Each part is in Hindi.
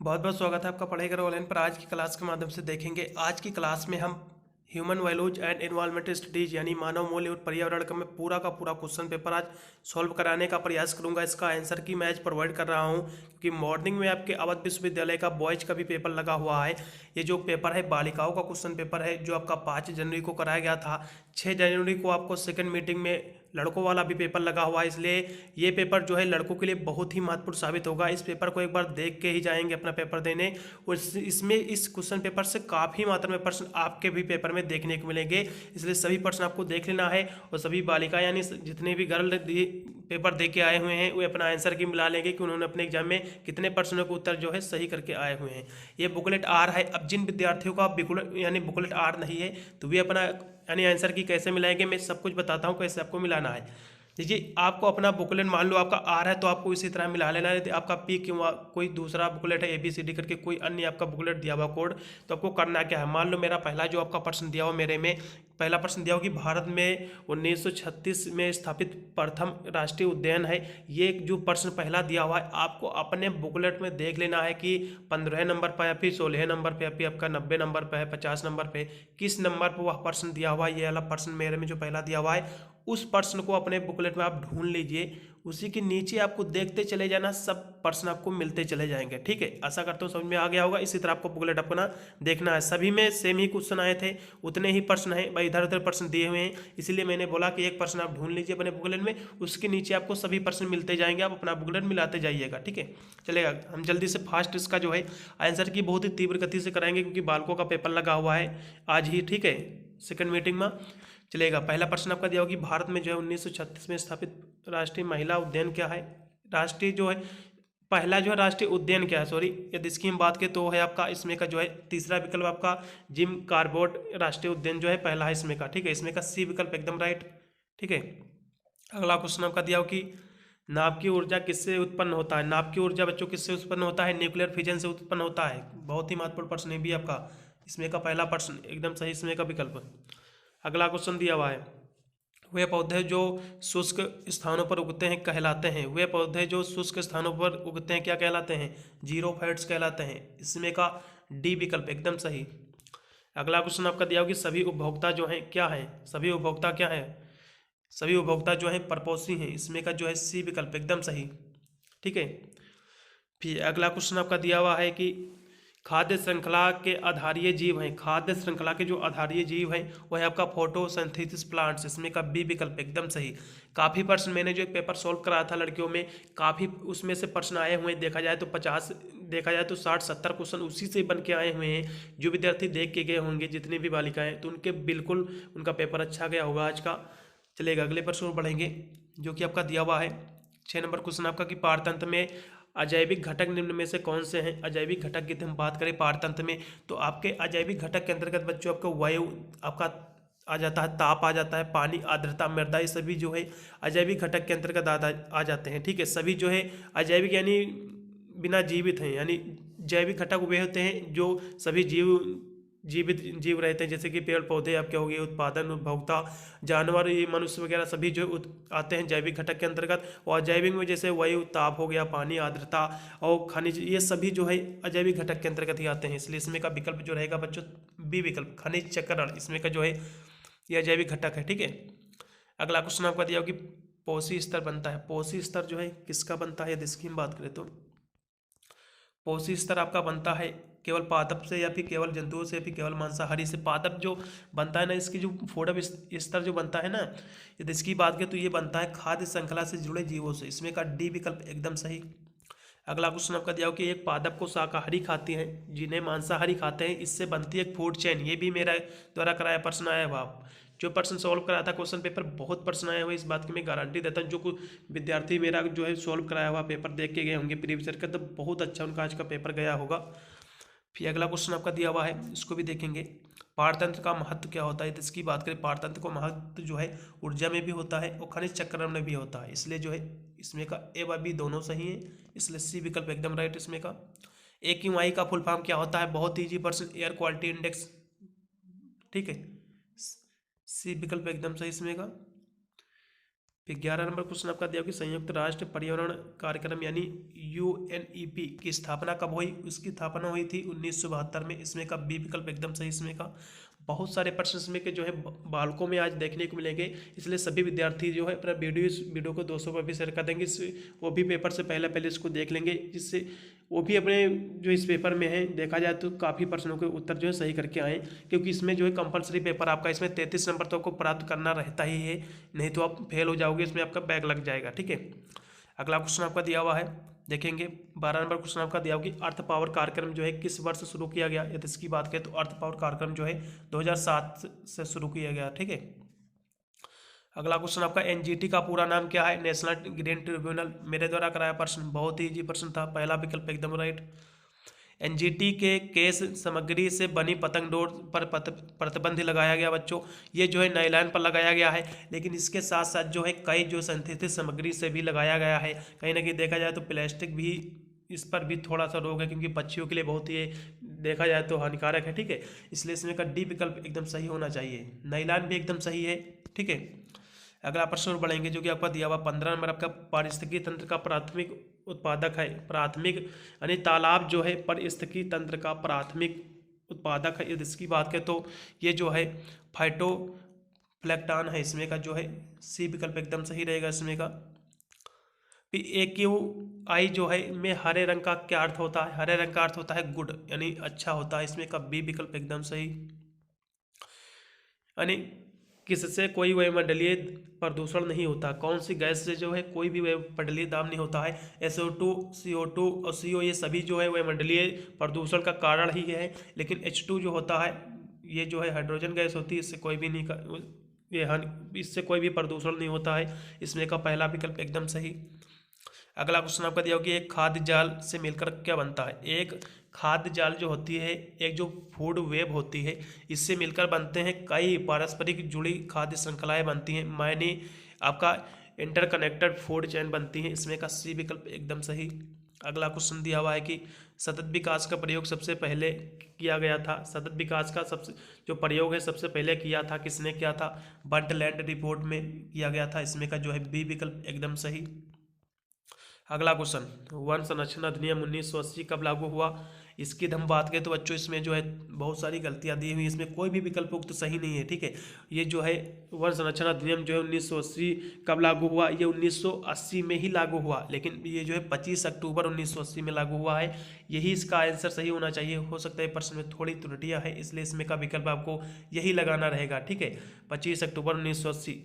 बहुत बहुत स्वागत है आपका पढ़ाई करो ऑनलाइन पर। आज की क्लास के माध्यम से देखेंगे। आज की क्लास में हम human values and environmental studies यानी मानव मूल्य और पर्यावरण का मैं पूरा का पूरा क्वेश्चन पेपर आज सॉल्व कराने का प्रयास करूंगा। इसका आंसर की मैं आज प्रोवाइड कर रहा हूं क्योंकि मॉर्निंग में आपके अवध विश्वविद्यालय का बॉयज का भी पेपर लगा हुआ है। ये जो पेपर है बालिकाओं का क्वेश्चन पेपर है जो आपका 5 जनवरी को कराया गया था। 6 जनवरी को आपको सेकेंड मीटिंग में लड़कों वाला भी पेपर लगा हुआ है, इसलिए ये पेपर जो है लड़कों के लिए बहुत ही महत्वपूर्ण साबित होगा। इस पेपर को एक बार देख के ही जाएंगे अपना पेपर देने। और इसमें इस क्वेश्चन पेपर से काफ़ी मात्रा में प्रश्न आपके भी पेपर में देखने को मिलेंगे, इसलिए सभी प्रश्न आपको देख लेना है। और सभी बालिका यानी जितने भी गर्ल पेपर दे के आए हुए हैं वे अपना आंसर की मिला लेंगे कि उन्होंने अपने एग्जाम में कितने प्रश्नों के उत्तर जो है सही करके आए हुए हैं। ये बुकलेट आर है। अब जिन विद्यार्थियों का बुकलेट आर नहीं है तो वे अपना यानी आंसर की कैसे मिलाएंगे, मैं सब कुछ बताता हूँ कैसे आपको मिलाना है। देखिए, आपको अपना बुकलेट मान लो आपका आर है तो आपको इसी तरह मिला लेना है। आपका पी क्यों कोई दूसरा बुकलेट है ABCD करके कोई अन्य आपका बुकलेट दिया हुआ कोड, तो आपको करना क्या है। मान लो मेरा पहला जो आपका प्रश्न दिया हुआ मेरे में पहला प्रश्न दिया हो कि भारत में 1936 में स्थापित प्रथम राष्ट्रीय उद्यान है। ये जो प्रश्न पहला दिया हुआ है आपको अपने बुकलेट में देख लेना है कि 15 नंबर पर या फिर 16 नंबर पर या फिर आपका 90 नंबर पर है, 50 नंबर पे किस नंबर पर वह प्रश्न दिया हुआ है। ये वाला प्रश्न मेरे में जो पहला दिया हुआ है उस प्रश्न को अपने बुकलेट में आप ढूंढ लीजिए। उसी के नीचे आपको देखते चले जाना, सब प्रश्न आपको मिलते चले जाएंगे। ठीक है, आशा करता हूँ समझ में आ गया होगा। इसी तरह आपको बुकलेट अपना देखना है। सभी में सेम ही क्वेश्चन आए थे, उतने ही प्रश्न हैं भाई, इधर उधर प्रश्न दिए हुए हैं, इसीलिए मैंने बोला कि एक प्रश्न आप ढूंढ लीजिए अपने बुकलेट में, उसके नीचे आपको सभी प्रश्न मिलते जाएंगे, आप अपना बुकलेट मिलाते जाइएगा। ठीक है, चलेगा। हम जल्दी से फास्ट इसका जो है आंसर की बहुत ही तीव्र गति से कराएंगे क्योंकि बालकों का पेपर लगा हुआ है आज ही। ठीक है, सेकंड मीटिंग में चलेगा। पहला प्रश्न आपका दिया होगा कि भारत में जो है 1936 में स्थापित राष्ट्रीय महिला उद्यान क्या है। राष्ट्रीय जो है पहला जो है राष्ट्रीय उद्यान क्या है, सॉरी, यदि इसकी हम बात करें तो है आपका इसमें का जो है तीसरा विकल्प आपका जिम कार्बेट राष्ट्रीय उद्यान जो है पहला है इसमें का। ठीक है, इसमें का सी विकल्प एकदम राइट। ठीक है, अगला क्वेश्चन आपका दिया हो कि नाभ की ऊर्जा किससे उत्पन्न होता है। नाभ की ऊर्जा बच्चों किससे उत्पन्न होता है, न्यूक्लियर फिजन से उत्पन्न होता है। बहुत ही महत्वपूर्ण प्रश्न है भी आपका, इसमें का पहला प्रश्न एकदम सही इसमें का विकल्प। अगला क्वेश्चन दिया हुआ है वे पौधे जो शुष्क स्थानों पर उगते हैं कहलाते हैं। वे पौधे जो शुष्क स्थानों पर उगते हैं क्या कहलाते हैं, जीरो फाइट्स कहलाते हैं। इसमें का डी विकल्प एकदम सही। अगला क्वेश्चन आपका दिया होगा कि सभी उपभोक्ता जो हैं क्या हैं, सभी उपभोक्ता क्या हैं, सभी उपभोक्ता जो हैं परपोषी हैं। इसमें का जो है सी विकल्प एकदम सही। ठीक है, फिर अगला क्वेश्चन आपका दिया हुआ है कि खाद्य श्रृंखला के आधारीय जीव हैं। खाद्य श्रृंखला के जो आधारीय जीव हैं वह है आपका फोटोसिंथेसिस प्लांट्स। इसमें का बी विकल्प एकदम सही। काफ़ी प्रश्न मैंने जो एक पेपर सॉल्व कराया था लड़कियों में, काफ़ी उसमें से प्रश्न आए हुए हैं। देखा जाए तो 50, देखा जाए तो 60-70 क्वेश्चन उसी से बन के आए हुए हैं। जो विद्यार्थी देख के गए होंगे जितनी भी बालिकाएँ, तो उनके बिल्कुल उनका पेपर अच्छा गया होगा आज का। चलेगा, अगले प्रश्न और बढ़ेंगे जो कि आपका दिया हुआ है 6 नंबर क्वेश्चन आपका कि पारतंत्र में अजैविक घटक निम्न में से कौन से हैं। अजैविक घटक की हम बात करें पारतंत्र में तो आपके अजैविक घटक के अंतर्गत बच्चों आपका वायु आपका आ जाता है, ताप आ जाता है, पानी, आर्द्रता, मृदा, ये सभी जो है अजैविक घटक के अंतर्गत आ जाते हैं। ठीक है, सभी जो है अजैविक यानी बिना जीवित हैं, यानी जैविक घटक वे होते हैं जो सभी जीवित जीव रहते हैं, जैसे कि पेड़ पौधे आपके हो गए, उत्पादन, उपभोक्ता, जानवर, ये मनुष्य वगैरह सभी जो आते हैं जैविक घटक के अंतर्गत। और अजैविक में जैसे वायु, ताप हो गया, पानी, आर्द्रता और खनिज, ये सभी जो है अजैविक घटक के अंतर्गत ही आते हैं। इसलिए इसमें का विकल्प जो रहेगा बच्चों बी विकल्प, खनिज चक्रण, इसमें का जो है ये अजैविक घटक है। ठीक है, अगला क्वेश्चन आपका दिया कि पोषी स्तर बनता है। पोषी स्तर जो है किसका बनता है, यदि इसकी हम बात करें तो पोषी स्तर आपका बनता है केवल पादप से या फिर केवल जंतुओं से या फिर केवल मांसाहारी से। पादप जो बनता है ना, इसकी जो फोड़ब स्तर जो बनता है ना, यदि इसकी बात करें तो ये बनता है खाद्य श्रृंखला से जुड़े जीवों से। इसमें का डी विकल्प एकदम सही। अगला क्वेश्चन आपका दिया हो कि एक पादप को शाकाहारी खाती हैं जिन्हें मांसाहारी खाते हैं, इससे बनती है एक फूड चेन। ये भी मेरा द्वारा कराया प्रश्न आया हुआ। जो प्रश्न सॉल्व कराया था क्वेश्चन पेपर, बहुत प्रश्न आए हुए, इस बात की मैं गारंटी देता हूँ। जो कुछ विद्यार्थी मेरा जो है सॉल्व कराया हुआ पेपर देख के गए होंगे प्रीवियस ईयर का, तो बहुत अच्छा उनका आज का पेपर गया होगा। फिर अगला क्वेश्चन आपका दिया हुआ है, इसको भी देखेंगे। पारतंत्र का महत्व क्या होता है, तो इसकी बात करें पारतंत्र को महत्व जो है ऊर्जा में भी होता है और खनिज चक्रण में भी होता है। इसलिए जो है इसमें का ए व बी दोनों सही है, इसलिए सी विकल्प एकदम राइट। इसमें का AQI का फुल फॉर्म क्या होता है, बहुत easy person, air quality index. ठीक है, सी विकल्प एकदम सही इसमें का। फिर 11 नंबर क्वेश्चन आपका दिया कि संयुक्त राष्ट्र पर्यावरण कार्यक्रम यानी UNEP की स्थापना कब हुई? उसकी स्थापना हुई थी 1972 में। इसमें का बी विकल्प एकदम सही। इसमें का बहुत सारे प्रश्न इसमें के जो है बालकों में आज देखने को मिलेंगे, इसलिए सभी विद्यार्थी जो है अपना वीडियो को दोस्तों पर भी शेयर कर देंगे। वो भी पेपर से पहले इसको देख लेंगे, जिससे वो भी अपने जो इस पेपर में है देखा जाए तो काफ़ी प्रश्नों के उत्तर जो है सही करके आए, क्योंकि इसमें जो है कंपलसरी पेपर आपका इसमें 33 नंबर तो आपको प्राप्त करना रहता ही है, नहीं तो आप फेल हो जाओगे, इसमें आपका बैक लग जाएगा। ठीक है, अगला क्वेश्चन आपका दिया हुआ है, देखेंगे 12 नंबर क्वेश्चन आपका दिया हुआ कि अर्थ पावर कार्यक्रम जो है किस वर्ष शुरू किया गया? यदि इसकी बात करें तो अर्थ पावर कार्यक्रम जो है 2007 से शुरू किया गया। ठीक है, अगला क्वेश्चन आपका NGT का पूरा नाम क्या है? National green tribunal. मेरे द्वारा कराया प्रश्न, बहुत ही इजी प्रश्न था, पहला विकल्प एकदम राइट। NGT के केस सामग्री से बनी पतंग डोर पर प्रतिबंध लगाया गया बच्चों। ये जो है नायलॉन पर लगाया गया है, लेकिन इसके साथ साथ जो है कई जो सिंथेटिक सामग्री से भी लगाया गया है। कहीं ना कहीं देखा जाए तो प्लास्टिक भी इस पर भी थोड़ा सा रोक है, क्योंकि पक्षियों के लिए बहुत ही देखा जाए तो हानिकारक है। ठीक है, इसलिए इसमें का डी विकल्प एकदम सही होना चाहिए। नायलॉन भी एकदम सही है। ठीक है, अगला प्रश्न बढ़ेंगे जो कि आपका दिया हुआ 15 नंबर आपका पारिस्थितिकी तंत्र का प्राथमिक उत्पादक है। प्राथमिक यानी तालाब जो है पारिस्थितिकी तंत्र का प्राथमिक उत्पादक है। यदि इसकी बात करें तो ये जो है फाइटोप्लैंक्टन है। इसमें का जो है सी विकल्प एकदम सही रहेगा। इसमें का AQI जो है में हरे रंग का क्या अर्थ होता है? हरे रंग का अर्थ होता है गुड, यानी अच्छा होता है। इसमें का बी विकल्प एकदम सही। यानी किससे कोई वायुमंडलीय प्रदूषण नहीं होता? कौन सी गैस से जो है कोई भी वायुमंडलीय दाब नहीं होता है? SO2, CO2 और CO ये सभी जो है वायुमंडलीय प्रदूषण का कारण ही है, लेकिन H2 जो होता है ये जो है हाइड्रोजन गैस होती है, इससे कोई भी नहीं इससे कोई भी प्रदूषण नहीं होता है। इसमें का पहला विकल्प एकदम सही। अगला क्वेश्चन आपका दिया हो कि एक खाद्य जाल से मिलकर क्या बनता है? एक खाद्य जाल जो होती है, एक जो फूड वेब होती है, इससे मिलकर बनते हैं कई पारस्परिक जुड़ी खाद्य श्रृंखलाएं बनती हैं, मायने आपका इंटरकनेक्टेड फूड चेन बनती है। इसमें का सी विकल्प एकदम सही। अगला क्वेश्चन दिया हुआ है कि सतत विकास का प्रयोग सबसे पहले किया गया था। सतत विकास का सबसे जो प्रयोग है सबसे पहले किया था, किसने किया था? बर्टलैंड रिपोर्ट में किया गया था। इसमें का जो है बी विकल्प एकदम सही। अगला क्वेश्चन, वन संरक्षण अधिनियम 1980 कब लागू हुआ? इसकी हम बात करें तो बच्चों इसमें जो है बहुत सारी गलतियां दी हुई, इसमें कोई भी विकल्प उक्त सही नहीं है। ठीक है, ये जो है वन संरक्षण अधिनियम जो है 1980 कब लागू हुआ? ये 1980 में ही लागू हुआ, लेकिन ये जो है 25 अक्टूबर 1980 में लागू हुआ है। यही इसका आंसर सही होना चाहिए। हो सकता है प्रश्न में थोड़ी त्रुटियाँ है, इसलिए इसमें का विकल्प आपको यही लगाना रहेगा। ठीक है, 25 अक्टूबर 1980।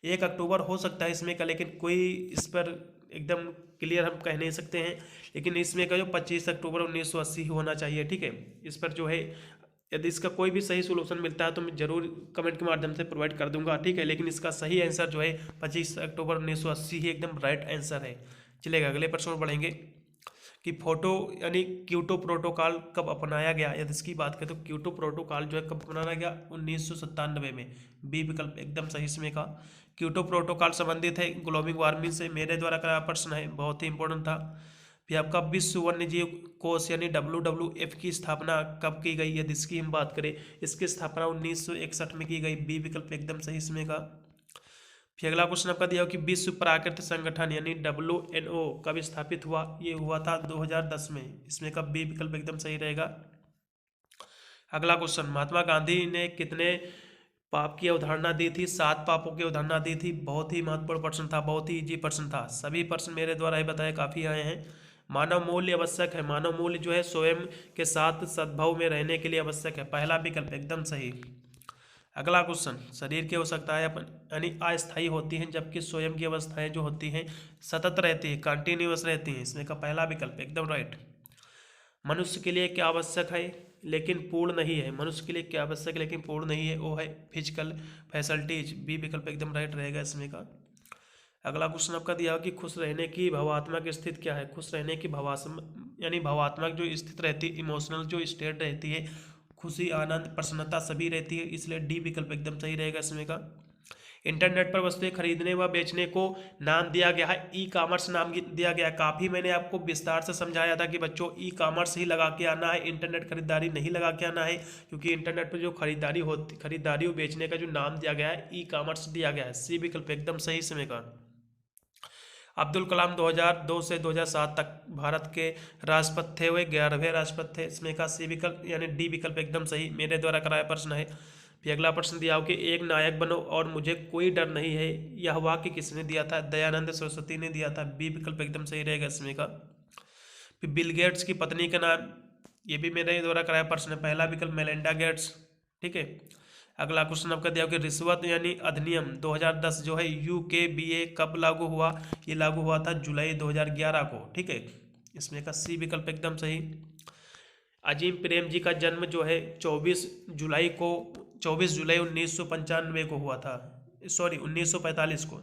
1 अक्टूबर हो सकता है इसमें का, लेकिन कोई इस पर एकदम क्लियर हम कह नहीं सकते हैं, लेकिन इसमें का जो 25 अक्टूबर 1980 होना चाहिए। ठीक है, इस पर जो है यदि इसका कोई भी सही सोल्यूशन मिलता है तो मैं जरूर कमेंट के माध्यम से प्रोवाइड कर दूंगा। ठीक है, लेकिन इसका सही आंसर जो है 25 अक्टूबर 1980 ही एकदम राइट आंसर है। चलेगा, अगले प्रश्न में बढ़ेंगे कि फोटो यानी क्योटो प्रोटोकॉल कब अपनाया गया? यदि इसकी बात करें तो क्योटो प्रोटोकॉल जो है कब अपनाया गया? 1997 में। बी विकल्प एकदम सही इसमें का। क्योटो प्रोटोकॉल संबंधित है ग्लोबल वार्मिंग से। मेरे द्वारा कराया प्रश्न है, बहुत ही इंपॉर्टेंट था। फिर आपका विश्व वन्य जीव कोष यानी WWF की स्थापना कब की गई? यदि इसकी हम बात करें, इसकी स्थापना 1961 में की गई। बी विकल्प एकदम सही इसमें का। फिर अगला क्वेश्चन आपका दिया हो कि विश्व प्राकृतिक संगठन यानी WNO कब स्थापित हुआ? ये हुआ था 2010 में। इसमें का बी विकल्प एकदम सही रहेगा। अगला क्वेश्चन, महात्मा गांधी ने कितने पाप की अवधारणा दी थी? 7 पापों की अवधारणा दी थी। बहुत ही महत्वपूर्ण प्रश्न था, बहुत ही इजी प्रश्न था। सभी प्रश्न मेरे द्वारा ही बताए काफी आए हैं। मानव मूल्य आवश्यक है। मानव मूल्य जो है स्वयं के साथ सद्भाव में रहने के लिए आवश्यक है। पहला विकल्प एकदम सही। अगला क्वेश्चन, शरीर की आवश्यकताएं यानी अस्थायी होती हैं, जबकि स्वयं की अवस्थाएं जो होती हैं सतत रहती है, कंटिन्यूअस रहती हैं। इसमें का पहला विकल्प एकदम राइट। मनुष्य के लिए क्या आवश्यक है लेकिन पूर्ण नहीं है? मनुष्य के लिए क्या आवश्यक है लेकिन पूर्ण नहीं है? वो है फिजिकल फैसिलिटीज। बी विकल्प एकदम राइट रहेगा इसमें का। अगला क्वेश्चन आपका दिया कि खुश रहने की भावात्मक स्थिति क्या है? खुश रहने की यानी भावात्मक जो स्थिति रहती है, इमोशनल जो स्टेट रहती है, खुशी, आनंद, प्रसन्नता सभी रहती है, इसलिए डी विकल्प एकदम सही रहेगा इसमें का। इंटरनेट पर वस्तुएं खरीदने व बेचने को नाम दिया गया है ई कॉमर्स, नाम दिया गया है। काफ़ी मैंने आपको विस्तार से समझाया था कि बच्चों ई कॉमर्स ही लगा के आना है, इंटरनेट खरीदारी नहीं लगा के आना है, क्योंकि इंटरनेट पर जो खरीदारी और बेचने का जो नाम दिया गया है ई कॉमर्स दिया गया है। सी विकल्प एकदम सही समय का। अब्दुल कलाम 2002 से 2007 तक भारत के राष्ट्रपति थे, वे 11वें राष्ट्रपति थे। इसमें का सी विकल्प यानी डी विकल्प एकदम सही, मेरे द्वारा कराया प्रश्न है। फिर अगला प्रश्न दिया हो कि एक नायक बनो और मुझे कोई डर नहीं है, यह वाक्य किसने दिया था? दयानंद सरस्वती ने दिया था। बी विकल्प एकदम सही रहेगा इसमें का। फिर बिल गेट्स की पत्नी का नाम, ये भी मेरे द्वारा कराया प्रश्न है। पहला विकल्प मेलिंडा गेट्स, ठीक है। अगला क्वेश्चन आपका दिया कि रिश्वत यानी अधिनियम 2010 जो है यूकेबीए कब लागू हुआ? ये लागू हुआ था जुलाई 2011 को, ठीक है। इसमें का सी विकल्प एकदम सही। अजीम प्रेम जी का जन्म जो है 24 जुलाई 1995 को हुआ था, सॉरी 1945 को,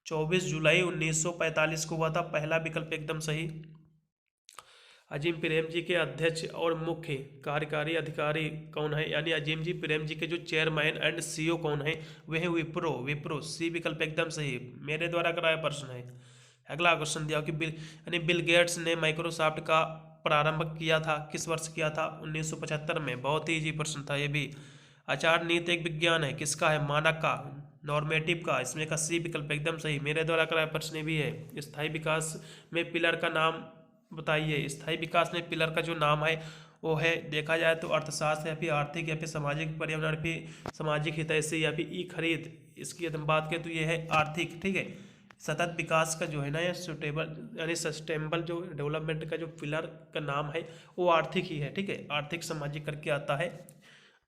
24 जुलाई 1945 को हुआ था। पहला विकल्प एकदम सही। अजीम प्रेम जी के अध्यक्ष और मुख्य कार्यकारी अधिकारी कौन है? यानी अजीम जी प्रेम जी के जो चेयरमैन एंड सीईओ कौन है? वह है विप्रो। सी विकल्प एकदम सही, मेरे द्वारा कराया प्रश्न है। अगला क्वेश्चन दिया कि बिल गेट्स ने माइक्रोसॉफ्ट का प्रारंभ किया था, किस वर्ष किया था? 1975 में। बहुत ही इजी प्रश्न था ये भी। आचार नीति एक विज्ञान है, किसका है? मानक का, नॉर्मेटिव का। इसमें का सी विकल्प एकदम सही, मेरे द्वारा कराया प्रश्न भी है। स्थायी विकास में पिलर का नाम बताइए। स्थायी विकास में पिलर का जो नाम है वो है, देखा जाए तो अर्थशास्त्र या फिर आर्थिक या फिर सामाजिक पर्यावरण, फिर सामाजिक हितैषी या फिर ई खरीद। इसकी यदि हम बात करें तो ये है आर्थिक, ठीक है। सतत विकास का जो है ना, या सुटेबल यानी सस्टेनेबल जो डेवलपमेंट का जो पिलर का नाम है वो आर्थिक ही है, ठीक है। आर्थिक सामाजिक करके आता है,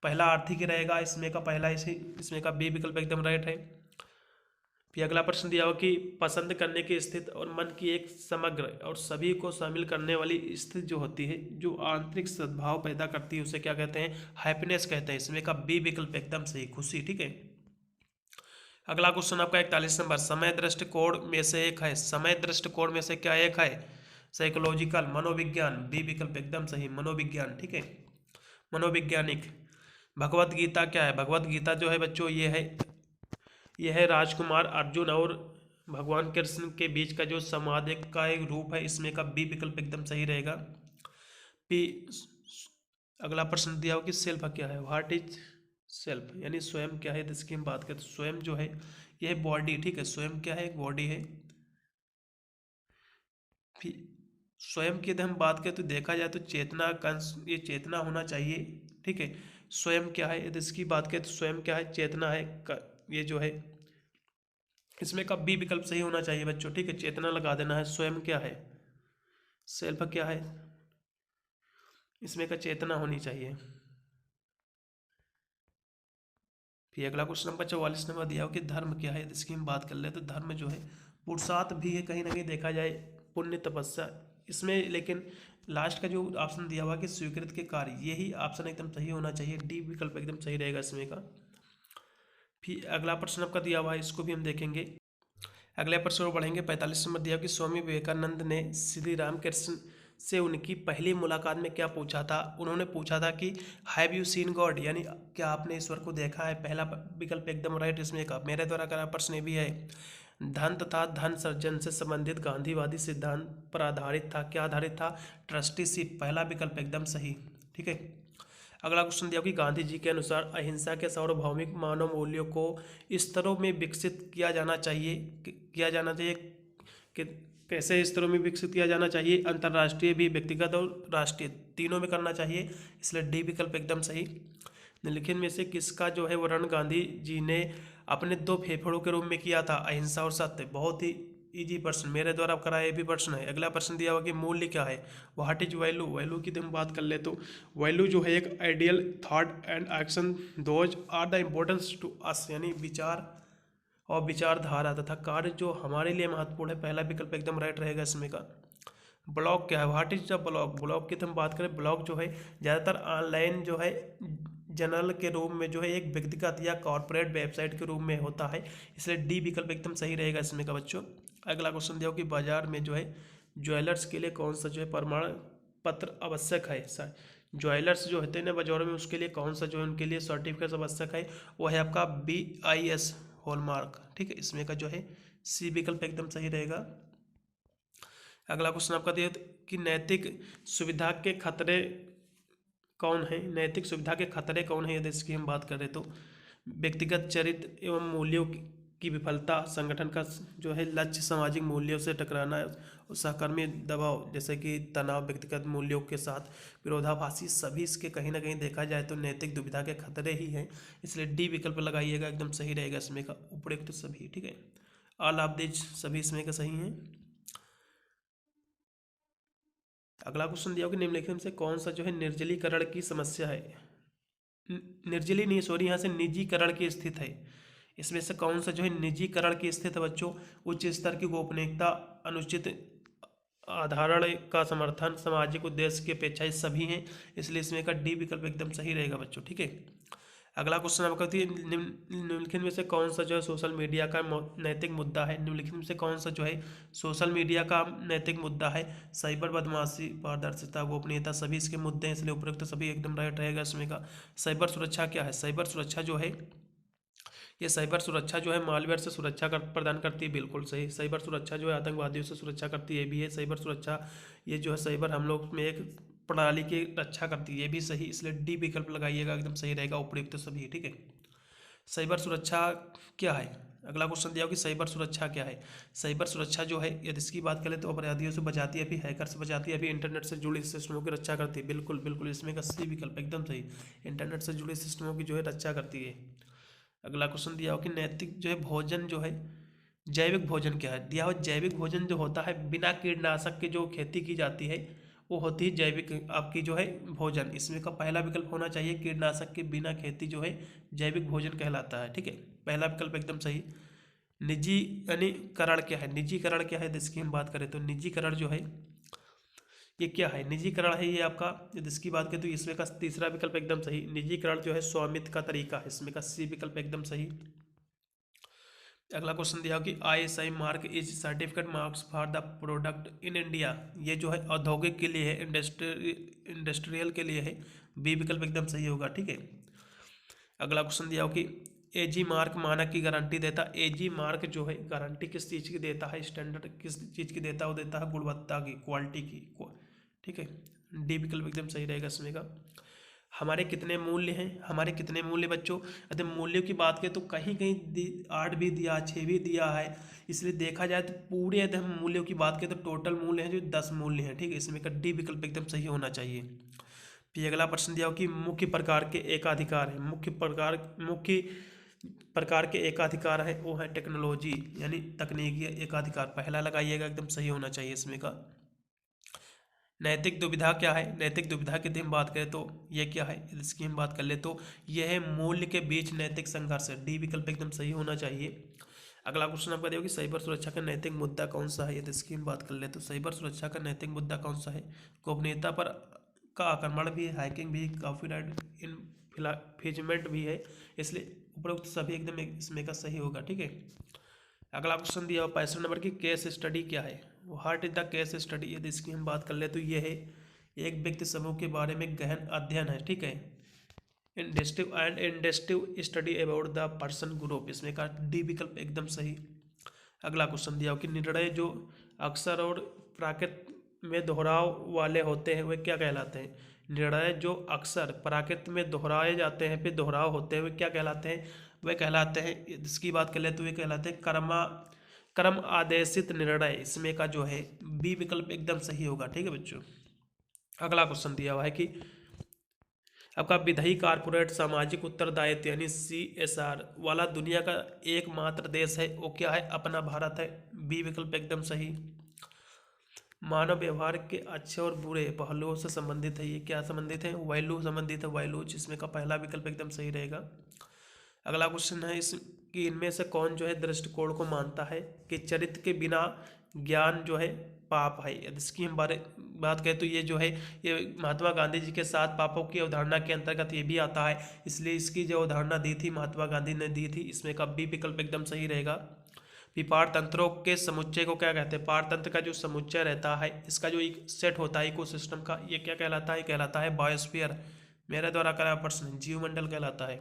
पहला आर्थिक ही रहेगा इसमें का, पहला इसमें का बी विकल्प एकदम राइट है। फिर अगला प्रश्न दिया हो कि पसंद करने की स्थिति और मन की एक समग्र और सभी को शामिल करने वाली स्थिति जो होती है, जो आंतरिक सद्भाव पैदा करती है, उसे क्या कहते हैं? हैप्पीनेस कहते हैं। इसमें का बी विकल्प एकदम सही, खुशी, ठीक है। अगला क्वेश्चन आपका 41 नंबर, समय दृष्टिकोण में से एक है। समय दृष्टिकोण में से क्या एक है? साइकोलॉजिकल, मनोविज्ञान। बी विकल्प एकदम सही, मनोविज्ञान, ठीक है। मनोवैज्ञानिक। भगवत गीता क्या है? भगवत गीता जो है बच्चों यह है राजकुमार अर्जुन और भगवान कृष्ण के बीच का जो संवाद का एक रूप है। इसमें का बी विकल्प एकदम सही रहेगा। पी अगला प्रश्न दिया हो कि सेल्फ क्या है? व्हाट इज सेल्फ, यानी स्वयं क्या है? इसकी हम बात करें तो स्वयं जो है यह बॉडी, ठीक है। स्वयं क्या है? एक बॉडी है। फिर स्वयं की यदि हम बात करें तो देखा जाए तो चेतना का, ये चेतना होना चाहिए, ठीक है। स्वयं क्या है? यदि इसकी बात करें तो स्वयं क्या है? चेतना है ये जो है, इसमें का बी विकल्प सही होना चाहिए बच्चों, ठीक है। चेतना लगा देना है। स्वयं क्या है? सेल्फ क्या है? इसमें का चेतना होनी चाहिए। फिर अगला क्वेश्चन नंबर 44 नंबर दिया हो कि धर्म क्या है? इसकी हम बात कर ले तो धर्म जो है पुरुषार्थ भी है, कहीं ना कहीं देखा जाए पुण्य तपस्या इसमें, लेकिन लास्ट का जो ऑप्शन दिया हुआ कि स्वीकृत के कार्य, यही ऑप्शन एकदम सही होना चाहिए। डी विकल्प एकदम सही रहेगा इसमें का। फिर अगला प्रश्न आपका दिया हुआ है, इसको भी हम देखेंगे। अगले प्रश्न को बढ़ेंगे। 45 नंबर दिया कि स्वामी विवेकानंद ने श्री रामकृष्ण से उनकी पहली मुलाकात में क्या पूछा था? उन्होंने पूछा था कि हैव यू सीन गॉड, यानी क्या आपने ईश्वर को देखा है? पहला विकल्प एकदम राइट इसमें का, मेरे द्वारा करा प्रश्न भी है। धन तथा धन सृजन से संबंधित गांधीवादी सिद्धांत पर आधारित था, क्या आधारित था? ट्रस्टीशिप। पहला विकल्प एकदम सही, ठीक है। अगला क्वेश्चन दिया कि गांधी जी के अनुसार अहिंसा के सार्वभौमिक मानव मूल्यों को स्तरों में विकसित किया जाना चाहिए कि कैसे स्तरों में विकसित किया जाना चाहिए? अंतर्राष्ट्रीय भी, व्यक्तिगत और राष्ट्रीय, तीनों में करना चाहिए। इसलिए डी विकल्प एकदम सही। निम्नलिखित में से किसका जो है वर्णन गांधी जी ने अपने दो फेफड़ों के रूप में किया था? अहिंसा और सत्य। बहुत ही इजी प्रश्न, मेरे द्वारा कराया ये भी प्रश्न है। अगला प्रश्न दिया हुआ कि मूल्य क्या है? What is value. वैल्यू की हम बात कर ले तो वैल्यू जो है एक ideal thought and action those are the importance to us, यानी विचार और विचारधारा तथा कार्य जो हमारे लिए महत्वपूर्ण है। पहला विकल्प एकदम राइट रहेगा इसमें का। ब्लॉग क्या है? What is the blog. Blog की हम बात करें, ब्लॉग जो है ज़्यादातर ऑनलाइन जो है जर्नल के रूप में जो है एक व्यक्तिगत या कॉर्पोरेट वेबसाइट के रूप में होता है। इसलिए डी विकल्प एकदम सही रहेगा इसमें का बच्चों। अगला क्वेश्चन दिया कि बाजार में जो है ज्वेलर्स के लिए कौन सा जो है प्रमाण पत्र आवश्यक है? ज्वेलर्स जो होते हैं ना बाजारों में, उसके लिए कौन सा जो है उनके लिए सर्टिफिकेट आवश्यक है? वो है आपका BIS हॉलमार्क, ठीक है, इसमें का जो है सी विकल्प एकदम सही रहेगा। अगला क्वेश्चन आपका दिया कि नैतिक सुविधा के खतरे कौन है, नैतिक सुविधा के खतरे कौन है, यदि इसकी हम बात करें तो व्यक्तिगत चरित्र एवं मूल्यों की विफलता, संगठन का जो है लक्ष्य सामाजिक मूल्यों से टकराना, और सहकर्मी दबाव जैसे कि तनाव, व्यक्तिगत मूल्यों के साथ विरोधाभासी, सभी इसके कहीं ना कहीं देखा जाए तो नैतिक दुविधा के खतरे ही हैं। इसलिए डी विकल्प लगाइएगा, एकदम सही रहेगा इसमें का उपयुक्त तो सभी, ठीक है, ऑल ऑफ दिस सभी इसमें का सही हैं। अगला क्वेश्चन दिया हो कि निम्नलिखित में से कौन सा जो है निर्जलीकरण की समस्या है, निर्जली नहीं सॉरी, यहाँ से निजीकरण की स्थिति है। इसमें से कौन सा जो है निजीकरण की स्थिति है बच्चों, उच्च स्तर की गोपनीयता, अनुचित आधारण का समर्थन, सामाजिक उद्देश्य की अपेक्षा, ये सभी हैं। इसलिए इसमें का डी विकल्प एकदम सही रहेगा बच्चों, ठीक है। अगला क्वेश्चन आपका निम्नलिखित में से कौन सा जो है सोशल मीडिया का नैतिक मुद्दा है, निम्नलिखित में से कौन सा जो है सोशल मीडिया का नैतिक मुद्दा है, साइबर बदमाशी, पारदर्शिता, गोपनीयता, सभी इसके मुद्दे हैं। इसलिए उपयुक्त सभी एकदम राइट रहेगा इसमें का। साइबर सुरक्षा क्या है, साइबर सुरक्षा जो है ये साइबर सुरक्षा जो है मालवेयर से सुरक्षा प्रदान करती है, बिल्कुल सही। साइबर सुरक्षा जो है आतंकवादियों से सुरक्षा करती है, ये भी है। साइबर सुरक्षा ये जो है साइबर हमलों में एक प्रणाली की रक्षा करती है, ये भी सही। इसलिए डी विकल्प लगाइएगा, एकदम सही रहेगा, उपयुक्त सभी, ठीक है। साइबर सुरक्षा क्या है, अगला क्वेश्चन दिया हो कि साइबर सुरक्षा क्या है। साइबर सुरक्षा जो है यदि इसकी बात करें तो अपराधियों से बचाती है, भी हैकर से बचाती है, भी इंटरनेट से जुड़ी सिस्टमों की रक्षा करती है, बिल्कुल बिल्कुल इसमें का सी विकल्प एकदम सही, इंटरनेट से जुड़ी सिस्टमों की जो है रक्षा करती है। अगला क्वेश्चन दिया हो कि नैतिक जो है भोजन जो है, जैविक भोजन क्या है, दिया हो जैविक भोजन जो होता है बिना कीटनाशक के जो खेती की जाती है वो होती है जैविक आपकी जो है भोजन। इसमें का पहला विकल्प होना चाहिए, कीटनाशक के बिना खेती जो है जैविक भोजन कहलाता है, ठीक है, पहला विकल्प एकदम सही। निजीकरण क्या है, निजीकरण क्या है, इसकी हम बात करें तो निजीकरण जो है ये क्या है, निजीकरण है ये आपका, यदि इसकी बात करें तो इसमें का तीसरा विकल्प एकदम सही। निजीकरण जो है स्वामित्व का तरीका है, इसमें का सी विकल्प एकदम सही। अगला क्वेश्चन दिया कि ISI mark is certificate marks for the product in India, ये जो है औद्योगिक के लिए है, इंडस्ट्रियल के लिए है, बी विकल्प एकदम सही होगा, ठीक है। अगला क्वेश्चन दिया हो कि AG मार्क मानक की गारंटी देता, AG मार्क जो है गारंटी किस चीज़ की देता है, स्टैंडर्ड किस चीज़ की देता है, वो देता है गुणवत्ता की, क्वालिटी की, ठीक है, डी विकल्प एकदम सही रहेगा इसमें का। हमारे कितने मूल्य हैं, हमारे कितने मूल्य बच्चों, यदि मूल्यों की बात करें तो कहीं कहीं 8 भी दिया, 6 भी दिया है। इसलिए देखा जाए तो पूरे यदि हम मूल्यों की बात करें तो टोटल मूल्य हैं जो 10 मूल्य हैं, ठीक है, इसमें का डी विकल्प एकदम सही होना चाहिए। फिर अगला प्रश्न दिया हो कि मुख्य प्रकार के एकाधिकार है, मुख्य प्रकार के एकाधिकार है वो है टेक्नोलॉजी यानी तकनीकी एकाधिकार, पहला लगाइएगा, एकदम सही होना चाहिए इसमें का। नैतिक दुविधा क्या है, नैतिक दुविधा की हम बात करें तो ये क्या है, इसकी हम बात कर ले तो यह है मूल्य के बीच नैतिक संघर्ष है, डी विकल्प एकदम सही होना चाहिए। अगला क्वेश्चन आपका देखो कि साइबर सुरक्षा का नैतिक मुद्दा कौन सा है, यदि इसकी हम बात कर ले तो साइबर सुरक्षा का नैतिक मुद्दा कौन सा है, गोपनीयता पर का आक्रमण भी है, हैकिंग भी, कॉपीराइट इन्फ्रिंजमेंट भी है। इसलिए उपरोक्त सभी एकदम इसमें का सही होगा, ठीक है। अगला क्वेश्चन दिया हुआ 65 नंबर की केस स्टडी क्या है, what is the case study, यदि इसकी हम बात कर ले तो ये है एक व्यक्ति समूह के बारे में गहन अध्ययन है, ठीक है, inductive and inductive study about the person group, इसमें का डी विकल्प एकदम सही। अगला क्वेश्चन दिया हो कि निर्णय जो अक्सर और प्राकृत में दोहराव वाले होते हैं वे क्या कहलाते हैं, निर्णय जो अक्सर प्राकृत में दोहराए जाते हैं फिर दोहराव होते हैं वे क्या कहलाते हैं, वे कहलाते हैं, इसकी बात कर ले तो वे कहलाते हैं क्रम आदेशित निर्णय, इसमें का जो है बी विकल्प एकदम सही होगा, ठीक है बच्चों। अगला क्वेश्चन दिया हुआ है कि आपका विधायी कारपोरेट सामाजिक उत्तरदायित्व यानी CSR वाला दुनिया का एकमात्र देश है वो क्या है, अपना भारत है, बी विकल्प एकदम सही। मानव व्यवहार के अच्छे और बुरे पहलुओं से संबंधित है, ये क्या संबंधित है, वैल्यू संबंधित है, वैल्यू, जिसमें का पहला विकल्प एकदम सही रहेगा। अगला क्वेश्चन है इस कि इनमें से कौन जो है दृष्टिकोण को मानता है कि चरित्र के बिना ज्ञान जो है पाप है, यदि इसकी हम बात करें तो ये जो है ये महात्मा गांधी जी के 7 पापों की अवधारणा के अंतर्गत ये भी आता है, इसलिए इसकी जो अवधारणा दी थी महात्मा गांधी ने दी थी, इसमें का बी विकल्प एकदम सही रहेगा। विपार तंत्रों के समुच्चय को क्या कहते हैं, पारतंत्र का जो समुच्चय रहता है इसका जो एक सेट होता है इकोसिस्टम का, ये क्या कहलाता है, कहलाता है बायोस्फीयर, मेरे द्वारा करा प्रश्न जीवमंडल कहलाता है।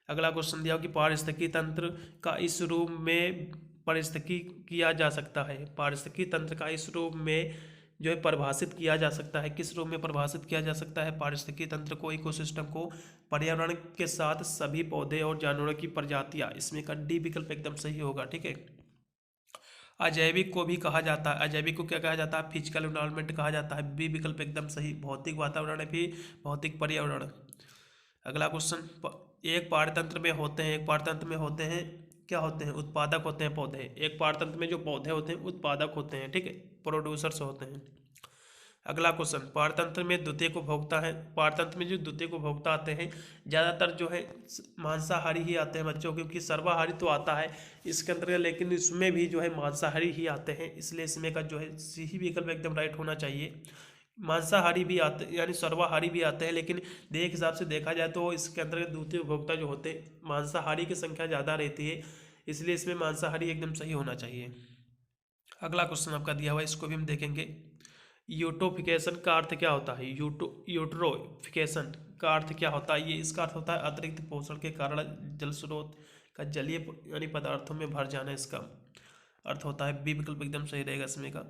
अगला क्वेश्चन दिया हो कि पारिस्थितिकी तंत्र का इस रूप में पारिस्थितिकी किया जा सकता है। पारिस्थितिकी तंत्र का इस रूप में जो है परिभाषित किया जा सकता है। किस रूप में परिभाषित किया जा सकता है? पारिस्थितिकी तंत्र को, इकोसिस्टम को, पर्यावरण के साथ सभी पौधे और जानवरों की प्रजातियां। इसमें का डी विकल्प एकदम सही होगा। ठीक है। अजैविक को भी कहा जाता है, अजैविक को क्या कहा जाता है? फिजिकल एनवायरनमेंट कहा जाता है। बी विकल्प एकदम सही, भौतिक वातावरण भी, भौतिक पर्यावरण। अगला क्वेश्चन, एक पारतंत्र में होते हैं, एक पारतंत्र में होते हैं, क्या होते हैं? उत्पादक होते हैं पौधे। एक पारतंत्र में जो पौधे होते हैं उत्पादक होते हैं। ठीक है, प्रोड्यूसर्स होते हैं। अगला क्वेश्चन, पारतंत्र में द्वितीयक उपभोक्ता है। पारतंत्र में जो द्वितीयक उपभोक्ता आते हैं ज़्यादातर जो है मांसाहारी ही आते हैं बच्चों, क्योंकि सर्वाहारी तो आता है इसके अंतर्गत, लेकिन इसमें भी जो है मांसाहारी ही आते हैं, इसलिए इसमें का जो है सी ही विकल्प एकदम राइट होना चाहिए। मांसाहारी भी आते यानी सर्वाहारी भी आते हैं, लेकिन देख हिसाब से देखा जाए तो इसके अंतर्गत द्वितीय उपभोक्ता जो होते हैं मांसाहारी की संख्या ज़्यादा रहती है, इसलिए इसमें मांसाहारी एकदम सही होना चाहिए। अगला क्वेश्चन आपका दिया हुआ है, इसको भी हम देखेंगे। यूटोफिकेशन का अर्थ क्या होता है? यूट्रोफिकेशन का अर्थ क्या होता है? ये इसका अर्थ होता है अतिरिक्त पोषण के कारण जल स्रोत का जलीय यानी पदार्थों में भर जाना, इसका अर्थ होता है। बी विकल्प एकदम सही रहेगा इसमें का।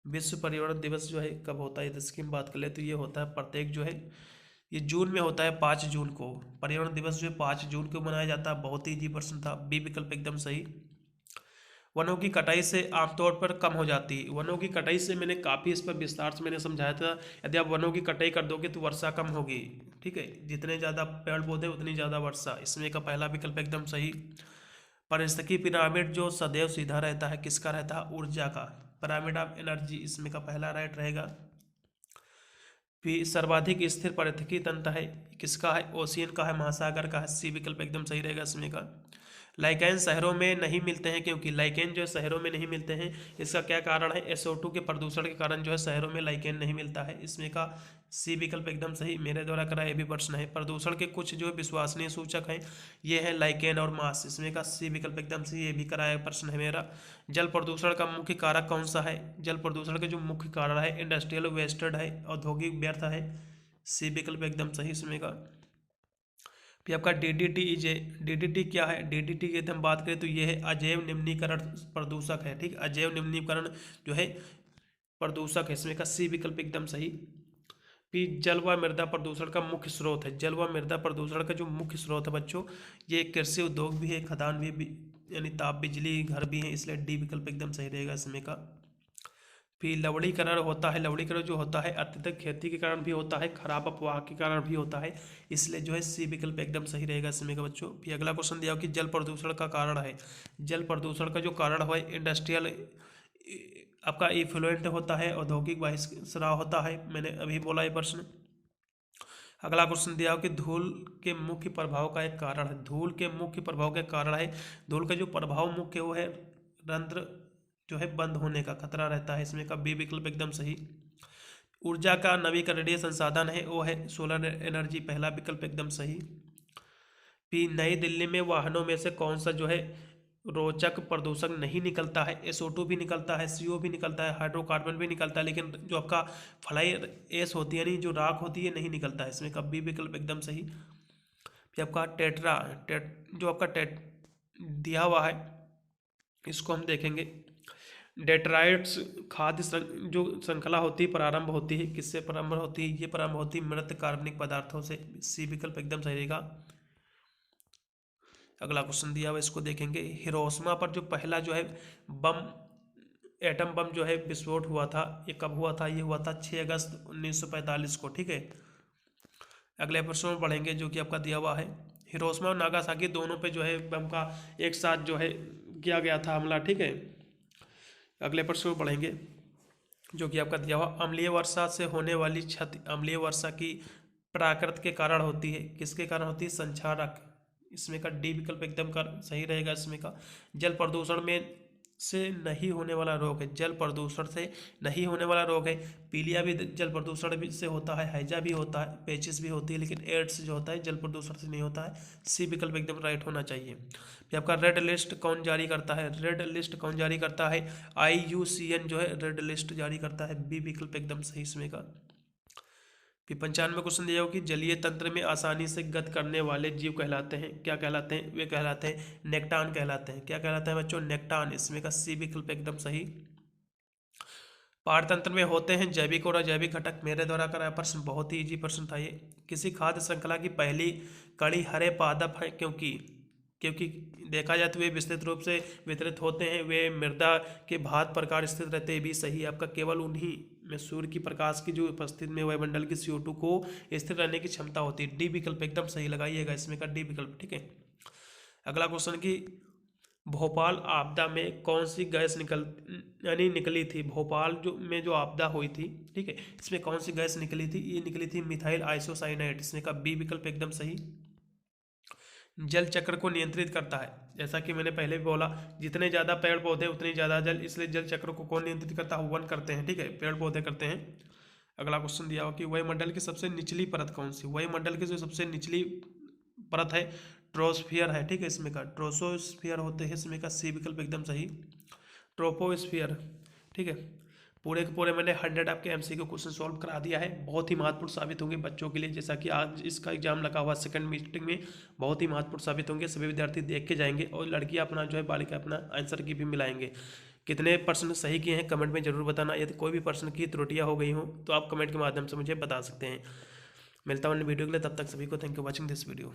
विश्व पर्यावरण दिवस जो है कब होता है, इसकी हम बात कर ले तो ये होता है प्रत्येक जो है ये जून में होता है, 5 जून को। पर्यावरण दिवस जो है 5 जून को मनाया जाता है। बहुत ही इजी प्रश्न था, बी विकल्प एकदम सही। वनों की कटाई से आमतौर पर कम हो जाती है। वनों की कटाई से मैंने काफ़ी इस पर विस्तार से मैंने समझाया था। यदि आप वनों की कटाई कर दोगे तो वर्षा कम होगी। ठीक है, जितने ज़्यादा पेड़ पौधे उतनी ज़्यादा वर्षा, इसमें का पहला विकल्प एकदम सही। पारिस्थितिकी पिरामिड जो सदैव सीधा रहता है, किसका रहता है? ऊर्जा का, पिरामिड ऑफ एनर्जी, इसमें का पहला राइट रहेगा। फिर सर्वाधिक स्थिर पारिस्थितिकी तंत्र है, किसका है? ओशियन का है, महासागर का है। सी विकल्प एकदम सही रहेगा इसमें का। लाइकेन शहरों में नहीं मिलते हैं, क्योंकि लाइकेन जो है शहरों में नहीं मिलते हैं, इसका क्या कारण है? SO2 के प्रदूषण के कारण जो है शहरों में लाइकेन नहीं मिलता है, इसमें का सी विकल्प एकदम सही। मेरे द्वारा कराया ये भी प्रश्न है। प्रदूषण के कुछ जो विश्वसनीय सूचक हैं ये है लाइकेन और मास, इसमें का सी विकल्प एकदम सही, ये भी कराया प्रश्न है मेरा। जल प्रदूषण का मुख्य कारक कौन सा है? जल प्रदूषण के जो मुख्य कारण है इंडस्ट्रियल वेस्टेड है, औद्योगिक व्यर्थ है। सी विकल्प एकदम सही इसमें का। फिर आपका DDT क्या है? DDT की यदि हम बात करें तो ये है अजैव निम्नीकरण प्रदूषक है। ठीक, अजैव निम्नीकरण जो है प्रदूषक है, इसमें का सी विकल्प एकदम सही। फिर जल व मृदा प्रदूषण का मुख्य स्रोत है। जल व मृदा प्रदूषण का जो मुख्य स्रोत है बच्चों, ये कृषि उद्योग भी है, खदान भी यानी ताप बिजली घर भी है, इसलिए डी विकल्प एकदम सही रहेगा इसमें का। फिर लवणीकरण होता है, लवणीकरण जो होता है अत्यधिक खेती के कारण भी होता है, खराब अपवाह के कारण भी होता है, इसलिए जो है सी विकल्प एकदम सही रहेगा इसमें का बच्चों। फिर अगला क्वेश्चन दिया हो कि जल प्रदूषण का कारण है। जल प्रदूषण का जो कारण है इंडस्ट्रियल आपका इफ्लुएंट होता है, औद्योगिक बहिष्करण होता है, मैंने अभी बोला ये प्रश्न। अगला क्वेश्चन दिया हो कि धूल के मुख्य प्रभाव का एक कारण है। धूल के मुख्य प्रभाव का कारण है, धूल का जो प्रभाव मुख्य वो है रंध्र जो है बंद होने का खतरा रहता है, इसमें का बी विकल्प एकदम सही। ऊर्जा का नवीकरणीय संसाधन है वो है सोलर एनर्जी, पहला विकल्प एकदम सही। फिर नई दिल्ली में वाहनों में से कौन सा जो है रोचक प्रदूषक नहीं निकलता है? SO2 भी निकलता है, CO भी निकलता है, हाइड्रोकार्बन भी निकलता है, लेकिन जो आपका फ्लाई एस होती है, यानी जो राख होती है, नहीं निकलता है, इसमें का बी विकल्प एकदम सही। फिर आपका जो आपका दिया हुआ है इसको हम देखेंगे। डेट्राइट्स खाद्य जो श्रृंखला होती है प्रारंभ होती है, किससे प्रारंभ होती है? ये प्रारंभ होती है मृत कार्बनिक पदार्थों से, सी विकल्प एकदम सही रहेगा। अगला क्वेश्चन दिया हुआ इसको देखेंगे। हिरोशिमा पर जो पहला जो है बम एटम बम जो है विस्फोट हुआ था, ये कब हुआ था? ये हुआ था 6 अगस्त 1945 को। ठीक है, अगले प्रश्न में बढ़ेंगे जो कि आपका दिया हुआ है। हिरोशिमा और नागासाकी दोनों पे जो है बम का एक साथ जो है किया गया था हमला। ठीक है, अगले प्रश्न में बढ़ेंगे जो कि आपका दिया हुआ अम्लीय वर्षा से होने वाली क्षति। अम्लीय वर्षा की प्राकृत के कारण होती है, किसके कारण होती है? संक्षारक, इसमें का डी विकल्प एकदम सही रहेगा इसमें का। जल प्रदूषण में से नहीं होने वाला रोग है, जल प्रदूषण से नहीं होने वाला रोग है। पीलिया भी जल प्रदूषण भी से होता है, हैजा भी होता है, पेचिस भी होती है, लेकिन एड्स जो होता है जल प्रदूषण से नहीं होता है। सी विकल्प एकदम राइट होना चाहिए। फिर आपका रेड लिस्ट कौन जारी करता है? रेड लिस्ट कौन जारी करता है? IUCN जो है रेड लिस्ट जारी करता है, बी विकल्प एकदम सही इसमें का। फिर 95 क्वेश्चन दिया हो कि जलीय तंत्र में आसानी से गत करने वाले जीव कहलाते हैं, क्या कहलाते हैं? वे कहलाते हैं नेक्टान कहलाते हैं। क्या कहलाते हैं बच्चों? नेक्टान। इसमें का सी विकल्प एकदम सही। पारतंत्र में होते हैं जैविक और अजैविक घटक। मेरे द्वारा कराया प्रश्न बहुत ही इजी प्रश्न था ये। किसी खाद्य श्रृंखला की पहली कड़ी हरे पादप है, क्योंकि क्योंकि देखा जाए तो वे विस्तृत रूप से वितरित होते हैं। वे मृदा के भात प्रकार स्थित रहते हैं, भी सही है आपका। केवल उन्हीं में सूर्य की प्रकाश की जो उपस्थिति में वायुमंडल की CO2 को स्थिर रहने की क्षमता होती है। डी विकल्प एकदम सही लगाइएगा इसमें का, डी विकल्प। ठीक है, अगला क्वेश्चन की भोपाल आपदा में कौन सी गैस निकली थी? भोपाल में जो आपदा हुई थी, ठीक है, इसमें कौन सी गैस निकली थी? ये निकली थी मिथाइल आइसोसाइनाइड। इसमें का बी विकल्प एकदम सही। जल चक्र को नियंत्रित करता है, जैसा कि मैंने पहले भी बोला, जितने ज़्यादा पेड़ पौधे उतनी ज़्यादा जल, इसलिए जल चक्र को कौन नियंत्रित करता है? वन करते हैं, ठीक है, पेड़ पौधे करते हैं। अगला क्वेश्चन दिया हो कि वायुमंडल की सबसे निचली परत कौन सी? वायुमंडल की जो सबसे निचली परत है ट्रोस्फियर है, ठीक है, इसमें का ट्रोसोस्फियर होते हैं। इसमें का सी विकल्प एकदम सही। ट्रोपोस्फियर, ठीक है। पूरे के पूरे मैंने 100 आपके MCQ क्वेश्चन सॉल्व करा दिया है। बहुत ही महत्वपूर्ण साबित होंगे बच्चों के लिए, जैसा कि आज इसका एग्जाम लगा हुआ सेकंड मीटिंग में, बहुत ही महत्वपूर्ण साबित होंगे। सभी विद्यार्थी देख के जाएंगे और लड़कियां अपना जो है बालिका अपना आंसर की भी मिलाएंगे। कितने प्रश्न सही किए हैं कमेंट में जरूर बताना। यदि कोई भी प्रश्न की त्रुटियां हो गई हों तो आप कमेंट के माध्यम से मुझे बता सकते हैं। मिलता हूँ वीडियो के लिए, तब तक सभी को thank you watching this video.